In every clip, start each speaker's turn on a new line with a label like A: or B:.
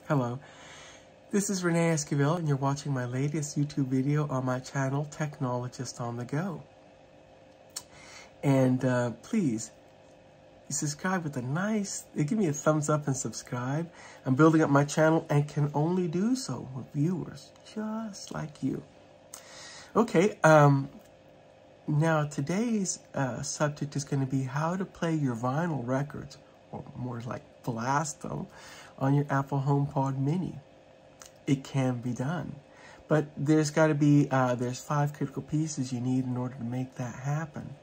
A: Hello, this is Renee Esquivel and you're watching my latest YouTube video on my channel, Technologist on the Go. And please, subscribe with a give me a thumbs up and subscribe. I'm building up my channel and can only do so with viewers just like you. Okay, now today's subject is going to be how to play your vinyl records, or more like blast them, on your Apple HomePod Mini. It can be done, but there's got to be, there's 5 critical pieces you need in order to make that happen.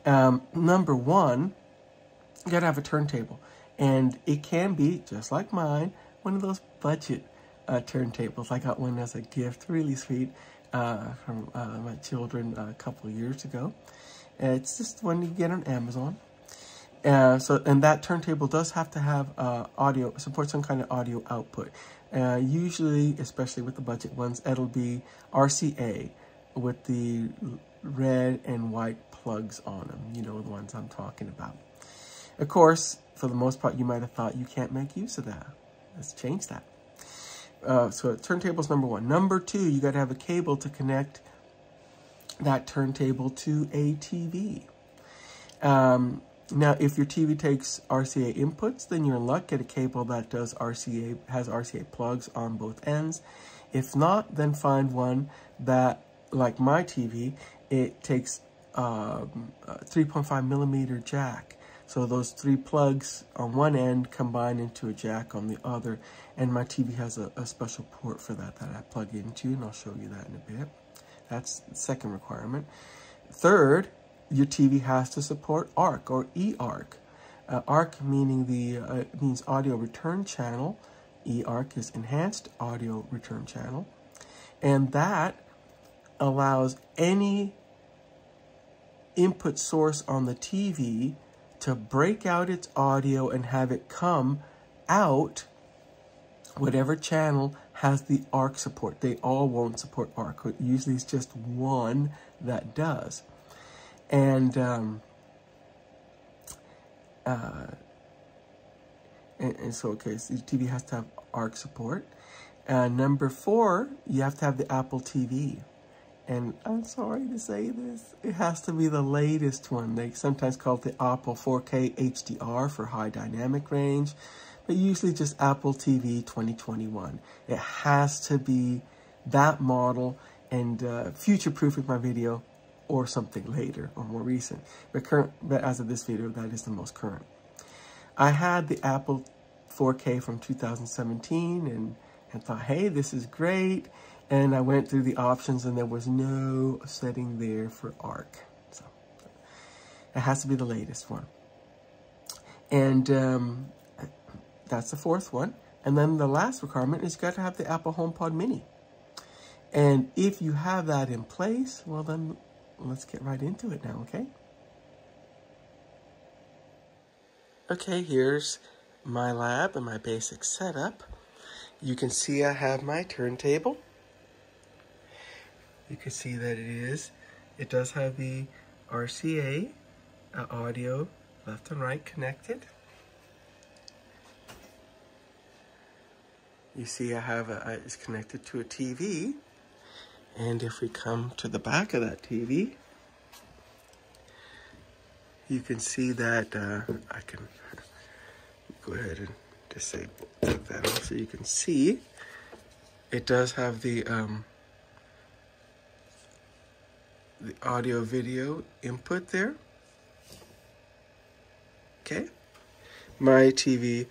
A: Number one, you got to have a turntable, and it can be, just like mine, one of those budget turntables. I got one as a gift, really sweet, from my children a couple of years ago. It's just one you get on Amazon. And that turntable does have to have audio, support some kind of audio output. Usually, especially with the budget ones, it'll be RCA with the red and white plugs on them. You know the ones I'm talking about. Of course, for the most part, you might have thought you can't make use of that. Let's change that. So turntable's number one. Number two, you got to have a cable to connect that turntable to a TV. Now, if your TV takes RCA inputs, then you're in luck. Get a cable that does has RCA plugs on both ends. If not, then find one that, like my TV, it takes 3.5 millimeter jack. So those 3 plugs on one end combine into a jack on the other. And my TV has a special port for that I plug into, and I'll show you that in a bit. That's the second requirement. Third, your TV has to support ARC or eARC. ARC meaning means audio return channel. eARC is enhanced audio return channel. And that allows any input source on the TV to break out its audio and have it come out whatever channel has the ARC support. They all won't support ARC. Usually it's just one that does. And so, okay, so your TV has to have ARC support. Number 4, you have to have the Apple TV. And I'm sorry to say this, it has to be the latest one. They sometimes call it the Apple 4K HDR for high dynamic range, but usually just Apple TV 2021. It has to be that model, and future-proofing my video, or something later or more recent. But as of this video, that is the most current. I had the Apple 4K from 2017 and thought, hey, this is great. And I went through the options and there was no setting there for ARC. So it has to be the latest one. And that's the 4th one. And then the last requirement is you got to have the Apple HomePod Mini. And if you have that in place, well then, let's get right into it now, okay? Okay, here's my lab and my basic setup. You can see I have my turntable. You can see that it does have the RCA audio left and right connected. You see I have it's connected to a TV. And if we come to the back of that TV, you can see that I can go ahead and take that off so you can see it does have the audio video input there. Okay, my TV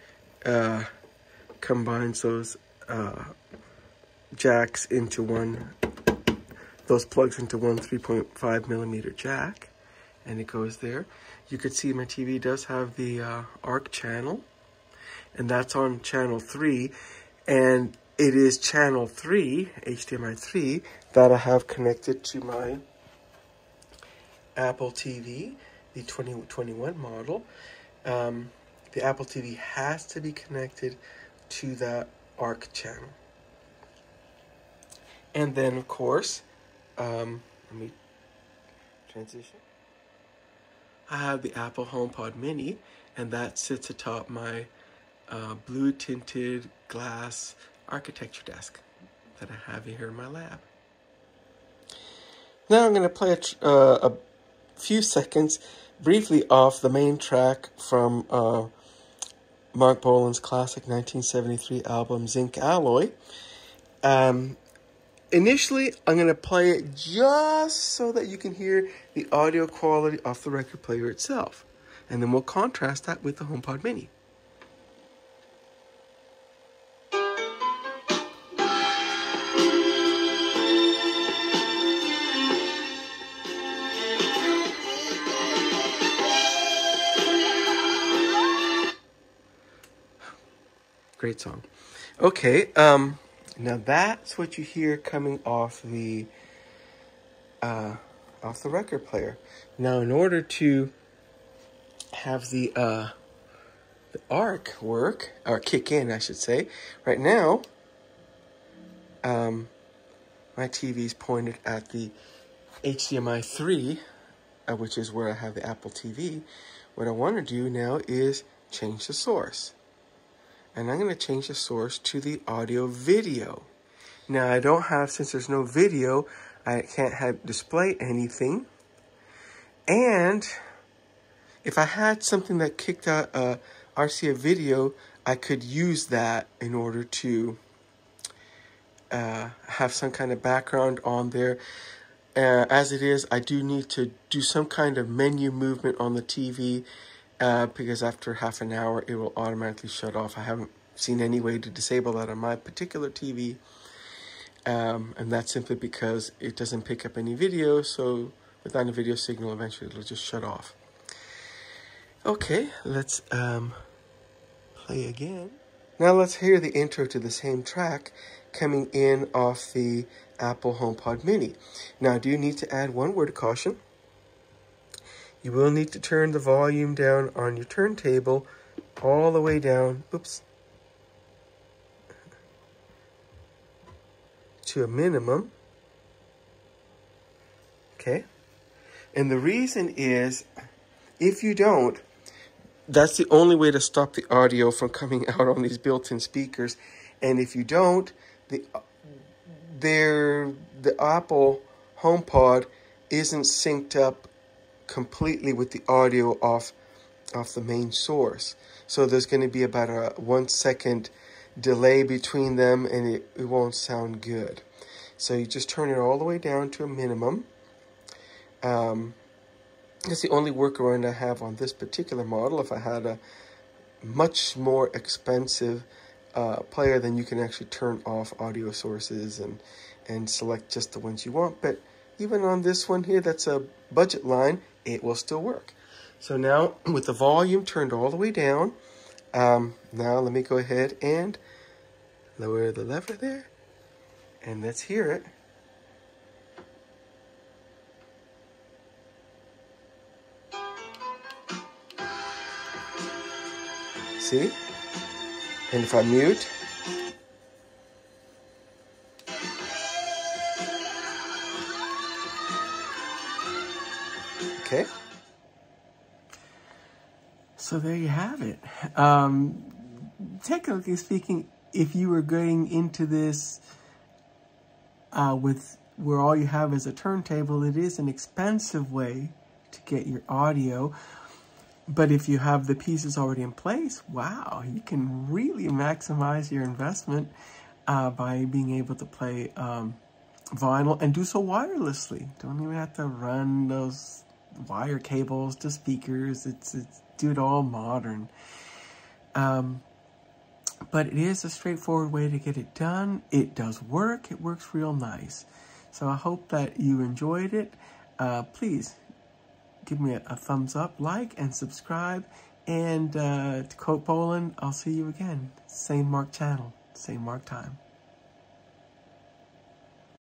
A: combines those jacks into one. Those plugs into one 3.5 millimeter jack, and it goes there. You can see my TV does have the ARC channel, and that's on channel 3, and it is channel 3, HDMI 3, that I have connected to my Apple TV, the 2021 model. The Apple TV has to be connected to that ARC channel. And then, of course, let me transition. I have the Apple HomePod Mini, and that sits atop my blue tinted glass architecture desk that I have here in my lab. Now I'm going to play a few seconds briefly off the main track from Mark Bolan's classic 1973 album Zinc Alloy. Initially, I'm going to play it just so that you can hear the audio quality of the record player itself. And then we'll contrast that with the HomePod Mini. Great song. Okay, now that's what you hear coming off the record player. Now, in order to have the eARC work, or kick in, I should say, right now, my TV's pointed at the HDMI 3, which is where I have the Apple TV. What I want to do now is change the source. And I'm going to change the source to the audio video. Now, I don't have, since there's no video, I can't display anything. And if I had something that kicked out RCA video, I could use that in order to have some kind of background on there. As it is, I do need to do some kind of menu movement on the TV because after half an hour, it will automatically shut off. I haven't seen any way to disable that on my particular TV. And that's simply because it doesn't pick up any video, so without a video signal, eventually it'll just shut off. Okay, let's play again. Now let's hear the intro to the same track coming in off the Apple HomePod Mini. Now, I do need to add one word of caution. You will need to turn the volume down on your turntable all the way down, to a minimum. Okay? And the reason is, if you don't, that's the only way to stop the audio from coming out on these built-in speakers. And if you don't, the Apple HomePod isn't synced up completely with the audio off the main source. So there's going to be about a 1 second delay between them, and it won't sound good. So you just turn it all the way down to a minimum. That's the only workaround I have on this particular model. If I had a much more expensive player, then you can actually turn off audio sources and select just the ones you want. But even on this one here, that's a budget line, it will still work. So now, with the volume turned all the way down, now let me go ahead and lower the lever there, and let's hear it. See? And if I mute, okay. So there you have it. Technically speaking, if you were going into this with where all you have is a turntable, it is an expensive way to get your audio. But if you have the pieces already in place, wow, you can really maximize your investment by being able to play vinyl and do so wirelessly. Don't even have to run those wire cables to speakers. It's do it all modern. But it is a straightforward way to get it done. It does work. It works real nice. So I hope that you enjoyed it. Please give me a thumbs up, like, and subscribe. And to quote Bolan, I'll see you again. Same Mark channel, same Mark time.